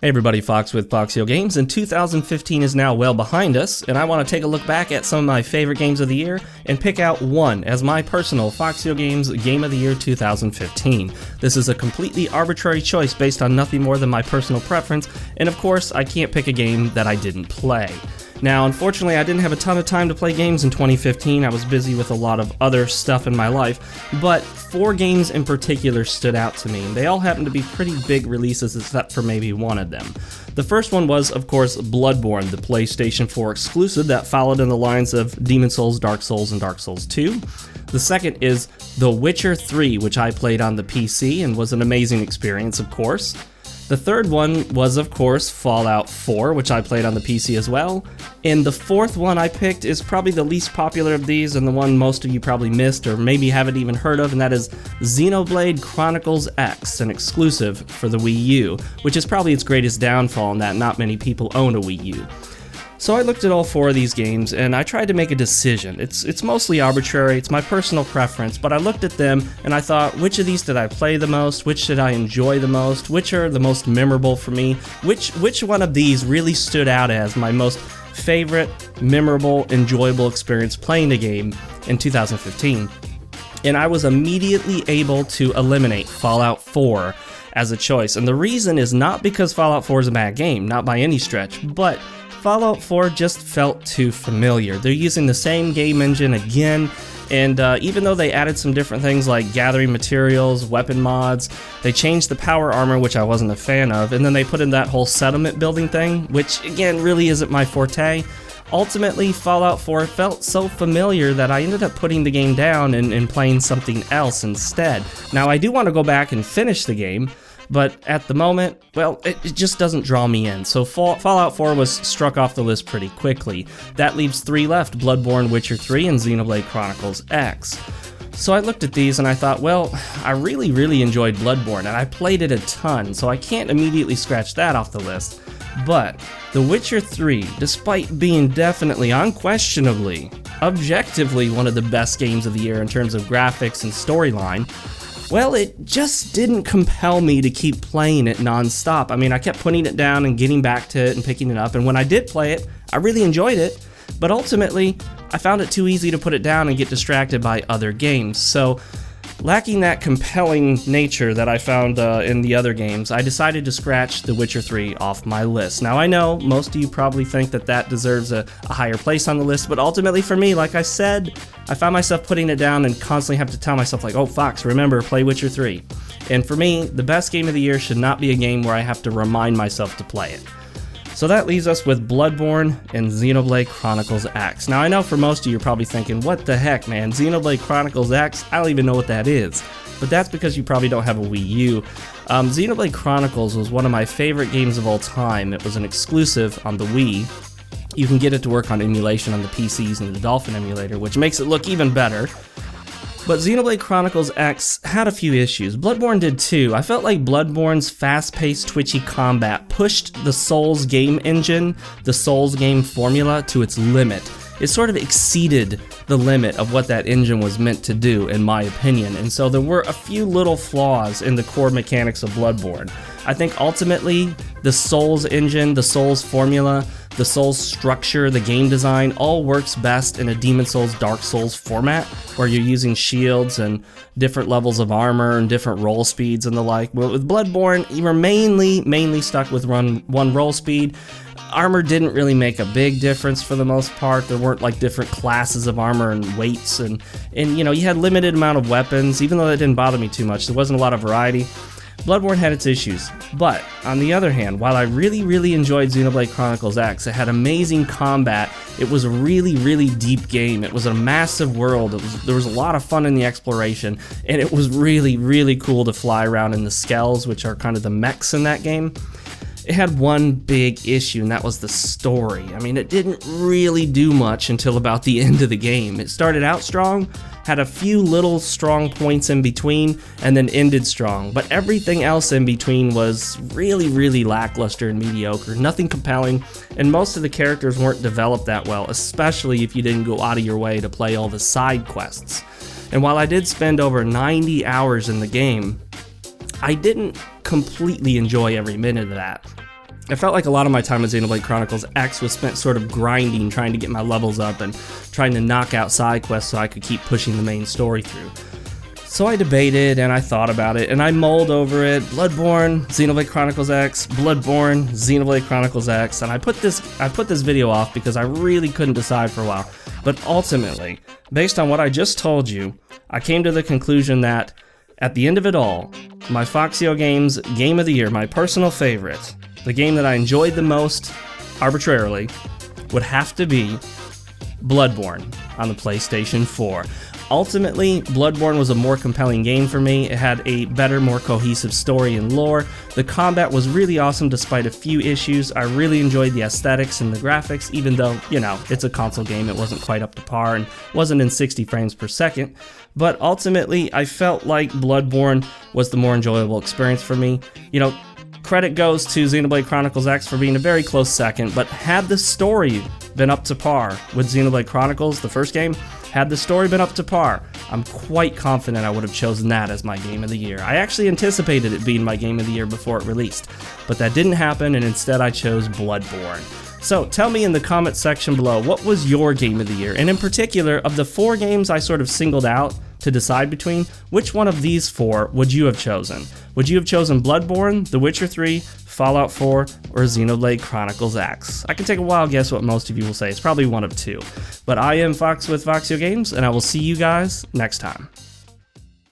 Hey everybody, Fox with FoxeoGames, and 2015 is now well behind us, and I want to take a look back at some of my favorite games of the year and pick out one as my personal FoxeoGames Game of the Year 2015. This is a completely arbitrary choice based on nothing more than my personal preference, and of course, I can't pick a game that I didn't play. Now, unfortunately, I didn't have a ton of time to play games in 2015. I was busy with a lot of other stuff in my life, but 4 games in particular stood out to me, and they all happened to be pretty big releases except for maybe one of them. The first one was, of course, Bloodborne, the PlayStation 4 exclusive that followed in the lines of Demon's Souls, Dark Souls, and Dark Souls 2. The second is The Witcher 3, which I played on the PC and was an amazing experience, of course. The third one was, of course, Fallout 4, which I played on the PC as well. And the fourth one I picked is probably the least popular of these and the one most of you probably missed or maybe haven't even heard of, and that is Xenoblade Chronicles X, an exclusive for the Wii U, which is probably its greatest downfall in that not many people own a Wii U. So I looked at all 4 of these games and I tried to make a decision. It's mostly arbitrary, it's my personal preference, but I looked at them and I thought, which of these did I play the most, which did I enjoy the most, which are the most memorable for me, which one of these really stood out as my most favorite, memorable, enjoyable experience playing the game in 2015. And I was immediately able to eliminate Fallout 4 as a choice. And the reason is not because Fallout 4 is a bad game, not by any stretch, but Fallout 4 just felt too familiar. They're using the same game engine again, and even though they added some different things like gathering materials, weapon mods, they changed the power armor, which I wasn't a fan of, and then they put in that whole settlement building thing, which again really isn't my forte. Ultimately, Fallout 4 felt so familiar that I ended up putting the game down and playing something else instead. Now I do want to go back and finish the game, but at the moment, well, it just doesn't draw me in. So Fallout 4 was struck off the list pretty quickly. That leaves 3 left, Bloodborne, Witcher 3, and Xenoblade Chronicles X. So I looked at these and I thought, well, I really enjoyed Bloodborne, and I played it a ton, so I can't immediately scratch that off the list. But The Witcher 3, despite being definitely, unquestionably, objectively one of the best games of the year in terms of graphics and storyline, well, it just didn't compel me to keep playing it non-stop. I mean, I kept putting it down and getting back to it and picking it up, and when I did play it, I really enjoyed it, but ultimately, I found it too easy to put it down and get distracted by other games. So, lacking that compelling nature that I found in the other games, I decided to scratch The Witcher 3 off my list. Now I know most of you probably think that that deserves a higher place on the list, but ultimately for me, like I said, I found myself putting it down and constantly have to tell myself like, oh Fox, remember, play Witcher 3. And for me, the best game of the year should not be a game where I have to remind myself to play it. So that leaves us with Bloodborne and Xenoblade Chronicles X. Now I know for most of you you're probably thinking, what the heck man, Xenoblade Chronicles X? I don't even know what that is. But that's because you probably don't have a Wii U. Xenoblade Chronicles was one of my favorite games of all time. It was an exclusive on the Wii. You can get it to work on emulation on the PCs and the Dolphin emulator, which makes it look even better. But Xenoblade Chronicles X had a few issues. Bloodborne did too. I felt like Bloodborne's fast-paced, twitchy combat pushed the Souls game engine, the Souls game formula, to its limit. It sort of exceeded the limit of what that engine was meant to do, in my opinion, and so there were a few little flaws in the core mechanics of Bloodborne. I think ultimately, the Souls engine, the Souls formula, the Souls structure, the game design, all works best in a Demon's Souls, Dark Souls format, where you're using shields and different levels of armor and different roll speeds and the like. But with Bloodborne, you were mainly stuck with one roll speed. Armor didn't really make a big difference for the most part. There weren't like different classes of armor and weights, and you know, you had limited amount of weapons. Even though that didn't bother me too much, there wasn't a lot of variety. Bloodborne had its issues, but on the other hand, while I really enjoyed Xenoblade Chronicles X, it had amazing combat. It was a really deep game. It was a massive world. There was a lot of fun in the exploration, and it was really cool to fly around in the skells, which are kind of the mechs in that game. It had one big issue, and that was the story. I mean, it didn't really do much until about the end of the game. It started out strong, had a few little strong points in between, and then ended strong. But everything else in between was really lackluster and mediocre, nothing compelling, and most of the characters weren't developed that well, especially if you didn't go out of your way to play all the side quests. And while I did spend over 90 hours in the game, I didn't completely enjoy every minute of that. I felt like a lot of my time with Xenoblade Chronicles X was spent sort of grinding, trying to get my levels up and trying to knock out side quests so I could keep pushing the main story through. So I debated and I thought about it and I mulled over it. Bloodborne, Xenoblade Chronicles X, Bloodborne, Xenoblade Chronicles X, and I put this video off because I really couldn't decide for a while. But ultimately, based on what I just told you, I came to the conclusion that at the end of it all, my FoxeoGames Game of the Year, my personal favorite, the game that I enjoyed the most arbitrarily, would have to be Bloodborne on the PlayStation 4. Ultimately, Bloodborne was a more compelling game for me. It had a better, more cohesive story and lore. The combat was really awesome despite a few issues. I really enjoyed the aesthetics and the graphics, even though, you know, it's a console game. It wasn't quite up to par and wasn't in 60 frames per second. But ultimately, I felt like Bloodborne was the more enjoyable experience for me. You know, credit goes to Xenoblade Chronicles X for being a very close second, but had the story been up to par with Xenoblade Chronicles, the first game, had the story been up to par, I'm quite confident I would have chosen that as my Game of the Year. I actually anticipated it being my Game of the Year before it released, but that didn't happen, and instead I chose Bloodborne. So tell me in the comment section below, what was your Game of the Year? And in particular, of the 4 games I sort of singled out to decide between, which one of these 4 would you have chosen? Would you have chosen Bloodborne, The Witcher 3, Fallout 4, or Xenoblade Chronicles X? I can take a wild guess what most of you will say. It's probably one of 2. But I am Fox with FoxeoGames, and I will see you guys next time.